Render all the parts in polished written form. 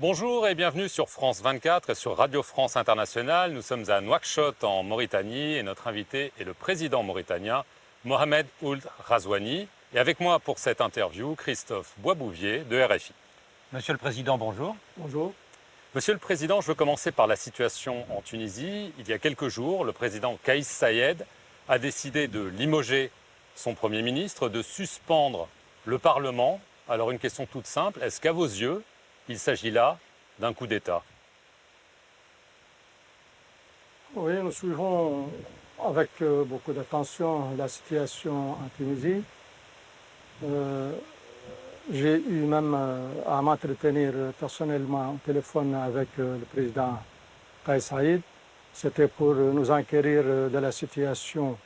Bonjour et bienvenue sur France 24 et sur Radio France Internationale. Nous sommes à Nouakchott en Mauritanie et notre invité est le président mauritanien Mohamed Ould Razouani. Et avec moi pour cette interview, Christophe Boisbouvier de RFI. Monsieur le Président, bonjour. Bonjour. Monsieur le Président, je veux commencer par la situation en Tunisie. Il y a quelques jours, le président Kais Saied a décidé de limoger son Premier ministre, de suspendre le Parlement. Alors une question toute simple, est-ce qu'à vos yeux, il s'agit là d'un coup d'État? Oui, nous suivons avec beaucoup d'attention la situation en Tunisie. J'ai eu même à m'entretenir personnellement au téléphone avec le président Kais Saied. C'était pour nous enquérir de la situation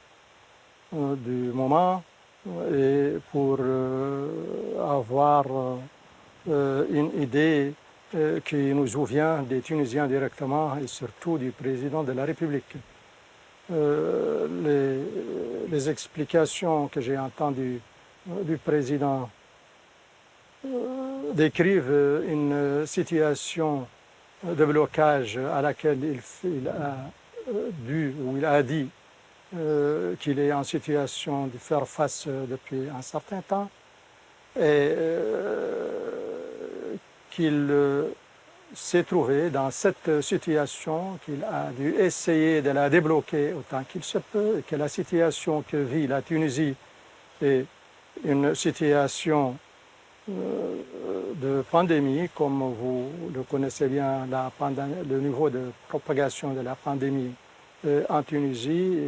du moment et pour avoir une idée qui nous vient des Tunisiens directement et surtout du président de la République. Les explications que j'ai entendues du président décrivent une situation de blocage à laquelle il a dit qu'il est en situation de faire face depuis un certain temps et qu'il s'est trouvé dans cette situation, qu'il a dû essayer de la débloquer autant qu'il se peut, et que la situation que vit la Tunisie est une situation de pandémie, comme vous le connaissez bien, le niveau de propagation de la pandémie en Tunisie.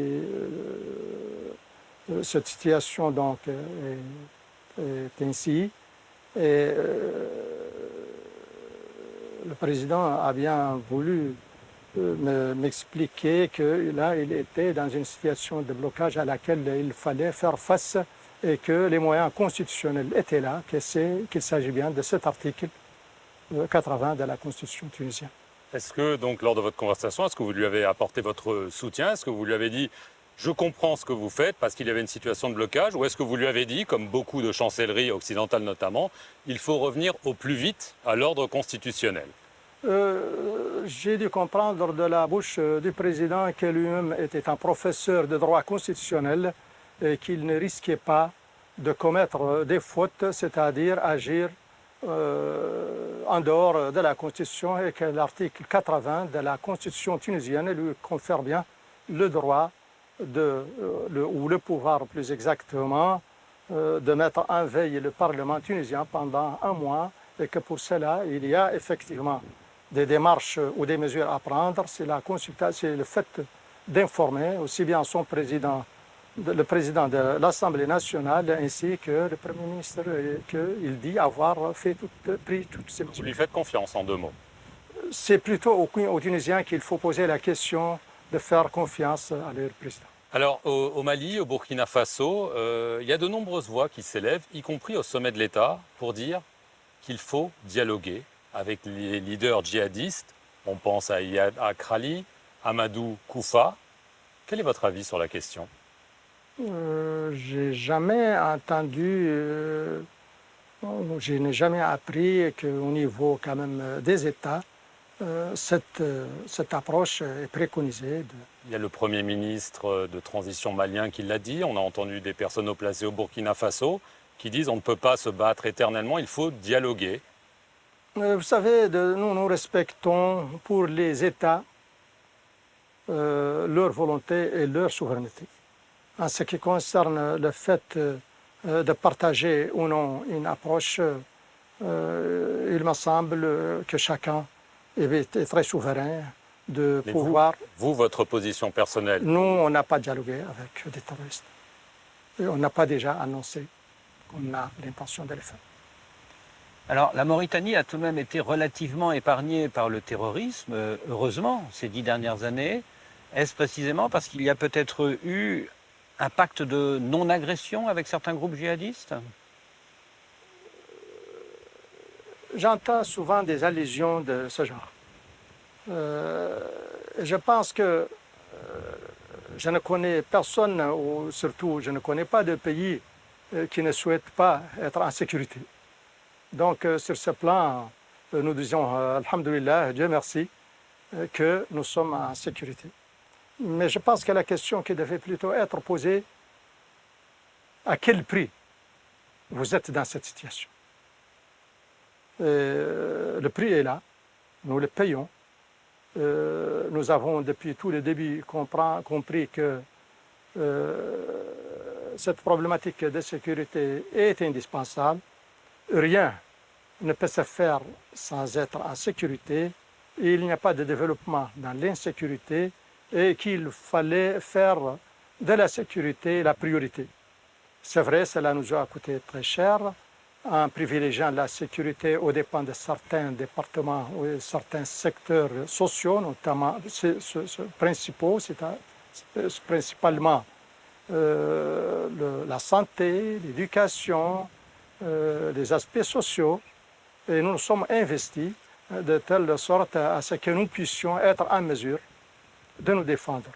Et, cette situation donc est ainsi. Et le président a bien voulu m'expliquer que là, il était dans une situation de blocage à laquelle il fallait faire face et que les moyens constitutionnels étaient là, qu'il s'agit bien de cet article 80 de la Constitution tunisienne. Est-ce que, donc, lors de votre conversation, est-ce que vous lui avez apporté votre soutien? Est-ce que vous lui avez dit « je comprends ce que vous faites parce qu'il y avait une situation de blocage » ou est-ce que vous lui avez dit, comme beaucoup de chancelleries occidentales notamment, il faut revenir au plus vite à l'ordre constitutionnel? J'ai dû comprendre de la bouche du président que lui-même était un professeur de droit constitutionnel et qu'il ne risquait pas de commettre des fautes, c'est-à-dire agir en dehors de la Constitution, et que l'article 80 de la Constitution tunisienne lui confère bien le droit ou le pouvoir plus exactement de mettre en veille le Parlement tunisien pendant un mois, et que pour cela il y a effectivement des démarches ou des mesures à prendre. C'est le fait d'informer aussi bien son président, le président de l'Assemblée nationale, ainsi que le Premier ministre, qu'il dit avoir pris toutes ces mesures. Vous lui faites confiance, en deux mots? C'est plutôt aux Tunisiens qu'il faut poser la question de faire confiance à leur président. Alors, au Mali, au Burkina Faso, il y a de nombreuses voix qui s'élèvent, y compris au sommet de l'État, pour dire qu'il faut dialoguer avec les leaders djihadistes. On pense à Iyad Akrali, Amadou Koufa. Quel est votre avis sur la question? J'ai jamais entendu, je n'ai jamais appris qu'au niveau quand même des États, cette approche est préconisée. Il y a le Premier ministre de transition malien qui l'a dit. On a entendu des personnes haut placées au Burkina Faso qui disent on ne peut pas se battre éternellement, il faut dialoguer. Vous savez, nous respectons pour les États leur volonté et leur souveraineté. En ce qui concerne le fait de partager ou non une approche, il me semble que chacun est très souverain de Mais pouvoir... Vous, votre position personnelle? Nous, on n'a pas dialogué avec des terroristes. Et on n'a pas déjà annoncé qu'on a l'intention de le faire. Alors, la Mauritanie a tout de même été relativement épargnée par le terrorisme, heureusement, ces 10 dernières années. Est-ce précisément parce qu'il y a peut-être eu un pacte de non-agression avec certains groupes djihadistes? J'entends souvent des allusions de ce genre. Je pense que je ne connais personne, ou surtout je ne connais pas de pays qui ne souhaite pas être en sécurité. Donc sur ce plan, nous disons, Alhamdulillah, Dieu merci, que nous sommes en sécurité. Mais je pense que la question qui devait plutôt être posée, à quel prix vous êtes dans cette situation? Le prix est là, nous le payons. Nous avons depuis tout le début compris que cette problématique de sécurité est indispensable. Rien ne peut se faire sans être en sécurité. Il n'y a pas de développement dans l'insécurité et qu'il fallait faire de la sécurité la priorité. C'est vrai, cela nous a coûté très cher en privilégiant la sécurité aux dépens de certains départements ou certains secteurs sociaux, notamment principaux, c'est principalement la santé, l'éducation, les aspects sociaux. Et nous nous sommes investis de telle sorte à ce que nous puissions être en mesure de nous défendre.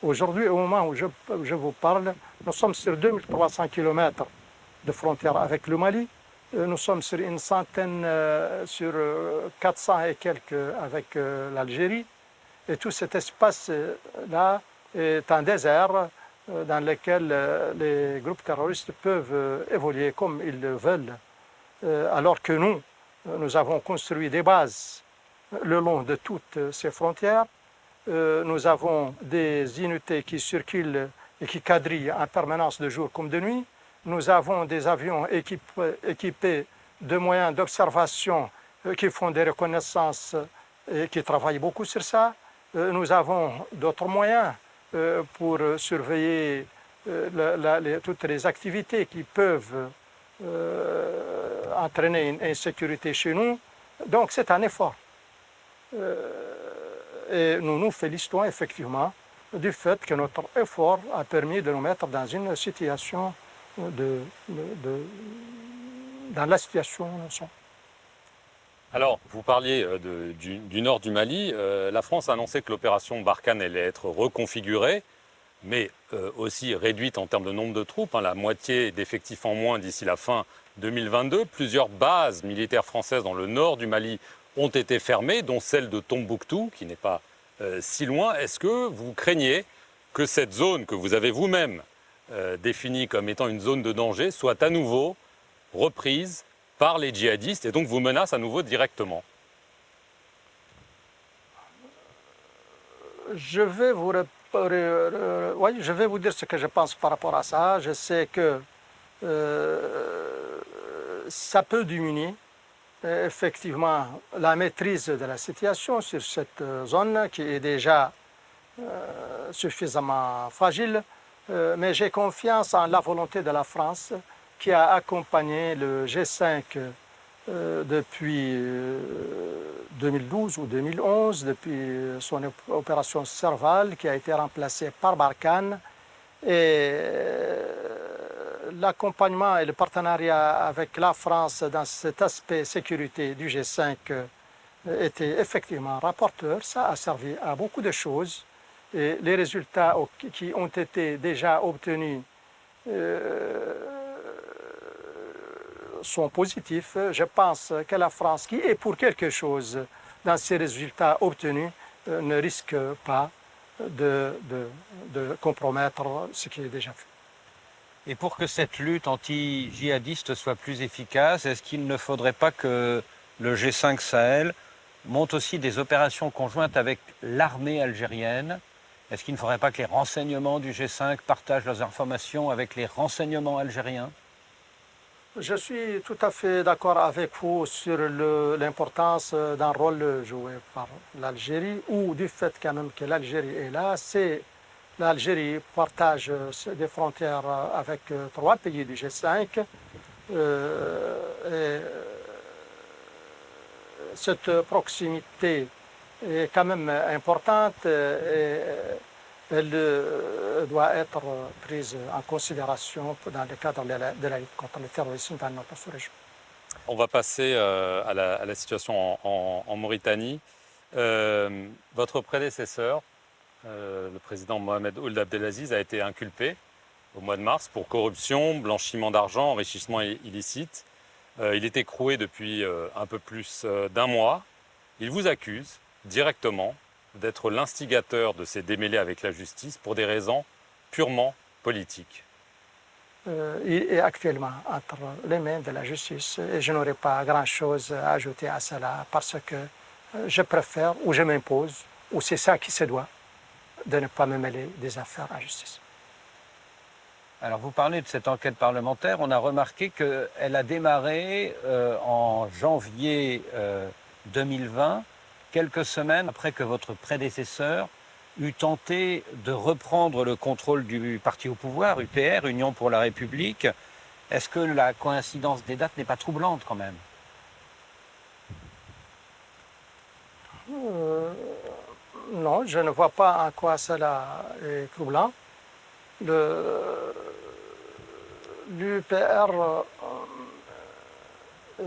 Aujourd'hui, au moment où je vous parle, nous sommes sur 2300 km de frontière avec le Mali. Nous sommes sur une centaine, sur 400 et quelques avec l'Algérie. Et tout cet espace-là est un désert dans lequel les groupes terroristes peuvent évoluer comme ils le veulent. Alors que nous avons construit des bases le long de toutes ces frontières. Nous avons des unités qui circulent et qui quadrillent en permanence de jour comme de nuit. Nous avons des avions équipés de moyens d'observation qui font des reconnaissances et qui travaillent beaucoup sur ça. Nous avons d'autres moyens pour surveiller toutes les activités qui peuvent entraîner une insécurité chez nous. Donc c'est un effort. Et nous nous félicitons effectivement du fait que notre effort a permis de nous mettre dans une situation dans la situation où nous sommes. Alors, vous parliez du nord du Mali. La France a annoncé que l'opération Barkhane allait être reconfigurée, mais aussi réduite en termes de nombre de troupes, la moitié d'effectifs en moins d'ici la fin 2022. Plusieurs bases militaires françaises dans le nord du Mali ont été fermées, dont celle de Tombouctou, qui n'est pas si loin. Est-ce que vous craignez que cette zone que vous avez vous-même définie comme étant une zone de danger soit à nouveau reprise par les djihadistes et donc vous menace à nouveau directement? Je vais vous dire ce que je pense par rapport à ça. Je sais que ça peut diminuer effectivement la maîtrise de la situation sur cette zone qui est déjà suffisamment fragile. Mais j'ai confiance en la volonté de la France qui a accompagné le G5 depuis 2012 ou 2011, depuis son opération Serval qui a été remplacée par Barkhane. Et l'accompagnement et le partenariat avec la France dans cet aspect sécurité du G5 était effectivement rapporteur. Ça a servi à beaucoup de choses. Et les résultats qui ont été déjà obtenus sont positifs. Je pense que la France, qui est pour quelque chose dans ces résultats obtenus, ne risque pas de compromettre ce qui est déjà fait. Et pour que cette lutte anti-djihadiste soit plus efficace, est-ce qu'il ne faudrait pas que le G5 Sahel monte aussi des opérations conjointes avec l'armée algérienne? Est-ce qu'il ne faudrait pas que les renseignements du G5 partagent leurs informations avec les renseignements algériens? Je suis tout à fait d'accord avec vous sur l'importance d'un rôle joué par l'Algérie ou du fait quand même que l'Algérie est là. L'Algérie partage des frontières avec 3 pays du G5. Et cette proximité est quand même importante et elle doit être prise en considération dans le cadre de la lutte contre le terrorisme dans notre sous-région. On va passer à la situation en Mauritanie. Votre prédécesseur, le président Mohamed Ould Abdelaziz, a été inculpé au mois de mars pour corruption, blanchiment d'argent, enrichissement illicite. Il est écroué depuis un peu plus d'un mois. Il vous accuse directement d'être l'instigateur de ces démêlés avec la justice pour des raisons purement politiques. Il est actuellement entre les mains de la justice et je n'aurai pas grand-chose à ajouter à cela parce que je préfère ou je m'impose, ou c'est ça qui se doit, de ne pas me mêler des affaires en justice. Alors vous parlez de cette enquête parlementaire, on a remarqué qu'elle a démarré en janvier 2020, quelques semaines après que votre prédécesseur eut tenté de reprendre le contrôle du parti au pouvoir, UPR, Union pour la République. Est-ce que la coïncidence des dates n'est pas troublante quand même? Non, je ne vois pas en quoi cela est troublant. L'UPR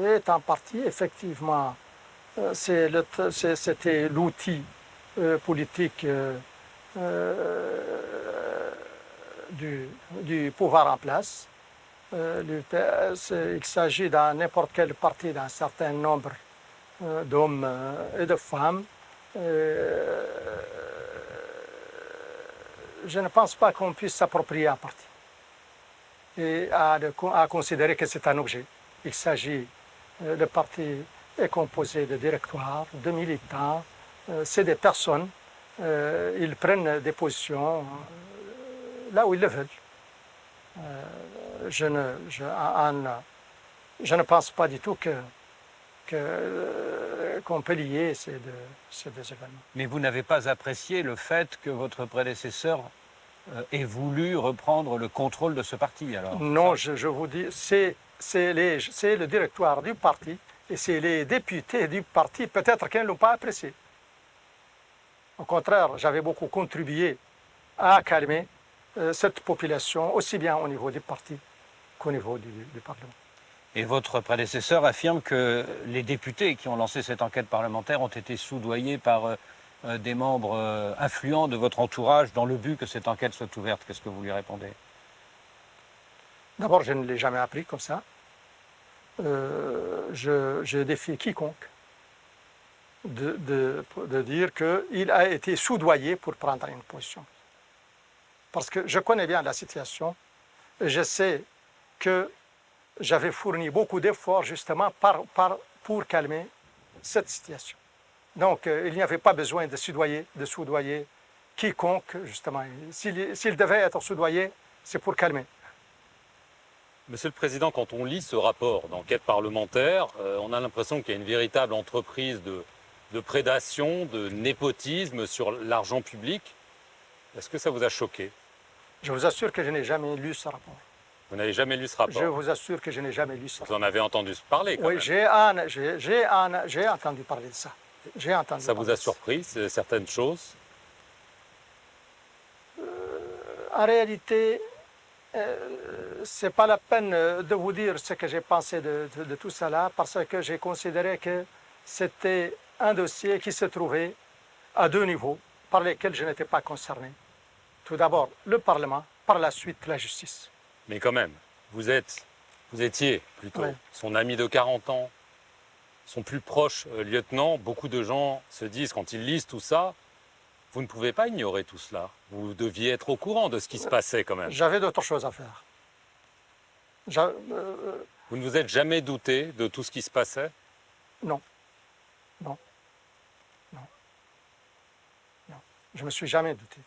est en partie, effectivement, c'était l'outil politique du pouvoir en place. L'UPR, il s'agit dans n'importe quel parti d'un certain nombre d'hommes et de femmes. Je ne pense pas qu'on puisse s'approprier un parti et à considérer que c'est un objet. Il s'agit, le parti est composé de directoires, de militants, c'est des personnes, ils prennent des positions là où ils le veulent. Je ne pense pas du tout qu'on peut lier ces deux événements. Mais vous n'avez pas apprécié le fait que votre prédécesseur ait voulu reprendre le contrôle de ce parti alors? Non, je vous dis, c'est le directoire du parti et c'est les députés du parti, peut-être qu'ils ne l'ont pas apprécié. Au contraire, j'avais beaucoup contribué à calmer cette population, aussi bien au niveau du parti qu'au niveau du Parlement. Et votre prédécesseur affirme que les députés qui ont lancé cette enquête parlementaire ont été soudoyés par des membres influents de votre entourage dans le but que cette enquête soit ouverte. Qu'est-ce que vous lui répondez? D'abord, je ne l'ai jamais appris comme ça. Je défie quiconque de dire qu'il a été soudoyé pour prendre une position. Parce que je connais bien la situation et je sais que j'avais fourni beaucoup d'efforts justement pour calmer cette situation. Donc, il n'y avait pas besoin de soudoyer quiconque, justement. S'il devait être soudoyé, c'est pour calmer. Monsieur le Président, quand on lit ce rapport d'enquête parlementaire, on a l'impression qu'il y a une véritable entreprise de prédation, de népotisme sur l'argent public. Est-ce que ça vous a choqué? Je vous assure que je n'ai jamais lu ce rapport. Vous n'avez jamais lu ce rapport? Je vous assure que je n'ai jamais lu ce rapport. Vous en avez entendu parler quand oui, même. j'ai entendu parler de ça. Ça vous a surpris, certaines choses? En réalité, ce n'est pas la peine de vous dire ce que j'ai pensé de tout cela, parce que j'ai considéré que c'était un dossier qui se trouvait à deux niveaux, par lesquels je n'étais pas concerné. Tout d'abord, le Parlement, par la suite, la justice. Mais quand même, vous étiez plutôt son ami de 40 ans, son plus proche lieutenant. Beaucoup de gens se disent, quand ils lisent tout ça, vous ne pouvez pas ignorer tout cela. Vous deviez être au courant de ce qui se passait quand même. J'avais d'autres choses à faire. Vous ne vous êtes jamais douté de tout ce qui se passait? Non. Non. Non. Non. Je ne me suis jamais douté.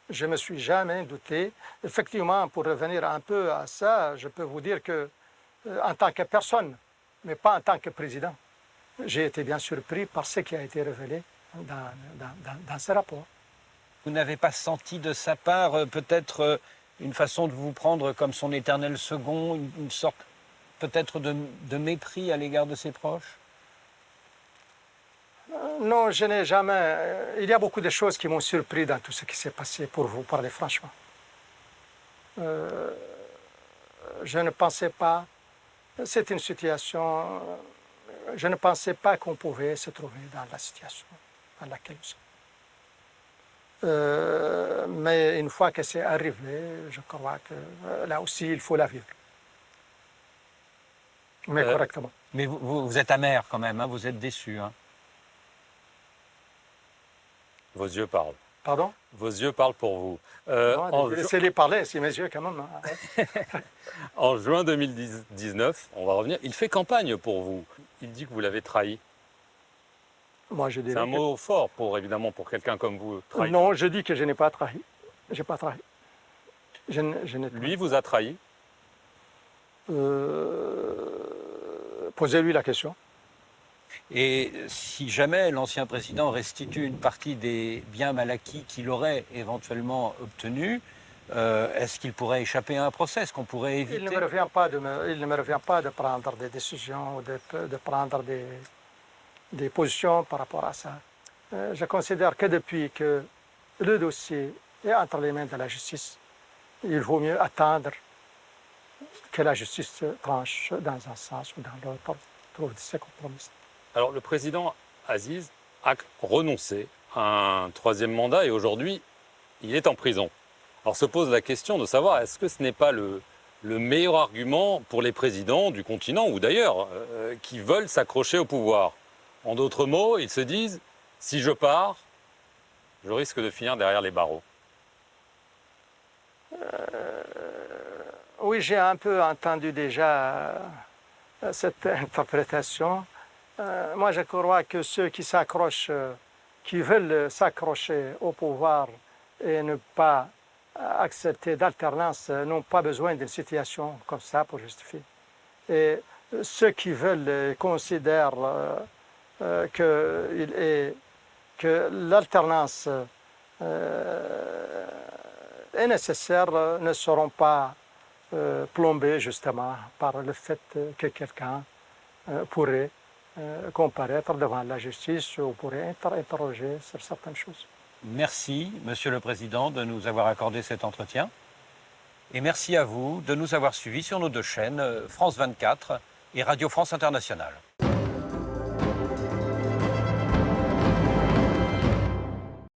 Je ne me suis jamais douté. Effectivement, pour revenir un peu à ça, je peux vous dire que, en tant que personne, mais pas en tant que président, j'ai été bien surpris par ce qui a été révélé dans ce rapport. Vous n'avez pas senti de sa part peut-être une façon de vous prendre comme son éternel second, une sorte peut-être de mépris à l'égard de ses proches? Non, je n'ai jamais... Il y a beaucoup de choses qui m'ont surpris dans tout ce qui s'est passé, pour vous parler franchement. Je ne pensais pas... C'est une situation... Je ne pensais pas qu'on pouvait se trouver dans la situation dans laquelle nous sommes. Mais une fois que c'est arrivé, je crois que là aussi, il faut la vivre. Mais correctement. Mais vous êtes amer quand même, hein, vous êtes déçu. Hein. Vos yeux parlent. Pardon? Vos yeux parlent pour vous. Laissez-les parler, c'est mes yeux quand même. Hein. En juin 2019, on va revenir, il fait campagne pour vous. Il dit que vous l'avez trahi. Moi, je C'est dirais un mot fort, évidemment, pour quelqu'un comme vous. Trahi. non, je dis que je n'ai pas trahi. Je n'ai pas trahi. Je n'ai Lui vous a trahi. Posez-lui la question. Et si jamais l'ancien président restitue une partie des biens mal acquis qu'il aurait éventuellement obtenus, est-ce qu'il pourrait échapper à un procès? Est-ce qu'on pourrait éviter? Il ne me revient pas de prendre des décisions ou de prendre des positions par rapport à ça. Je considère que depuis que le dossier est entre les mains de la justice, il vaut mieux attendre que la justice tranche dans un sens ou dans l'autre, trouve ses compromis. Alors, le président Aziz a renoncé à un troisième mandat et aujourd'hui, il est en prison. Alors, se pose la question de savoir est-ce que ce n'est pas le meilleur argument pour les présidents du continent ou d'ailleurs qui veulent s'accrocher au pouvoir. En d'autres mots, ils se disent si je pars, je risque de finir derrière les barreaux. Oui, j'ai un peu entendu déjà cette interprétation. Moi, je crois que ceux qui s'accrochent, qui veulent s'accrocher au pouvoir et ne pas accepter d'alternance, n'ont pas besoin d'une situation comme ça pour justifier. Et ceux qui veulent considèrent que l'alternance est nécessaire ne seront pas plombés justement par le fait que quelqu'un pourrait comparaître devant la justice ou pourrait être interrogé sur certaines choses. Merci, Monsieur le Président, de nous avoir accordé cet entretien. Et merci à vous de nous avoir suivis sur nos deux chaînes, France 24 et Radio France Internationale.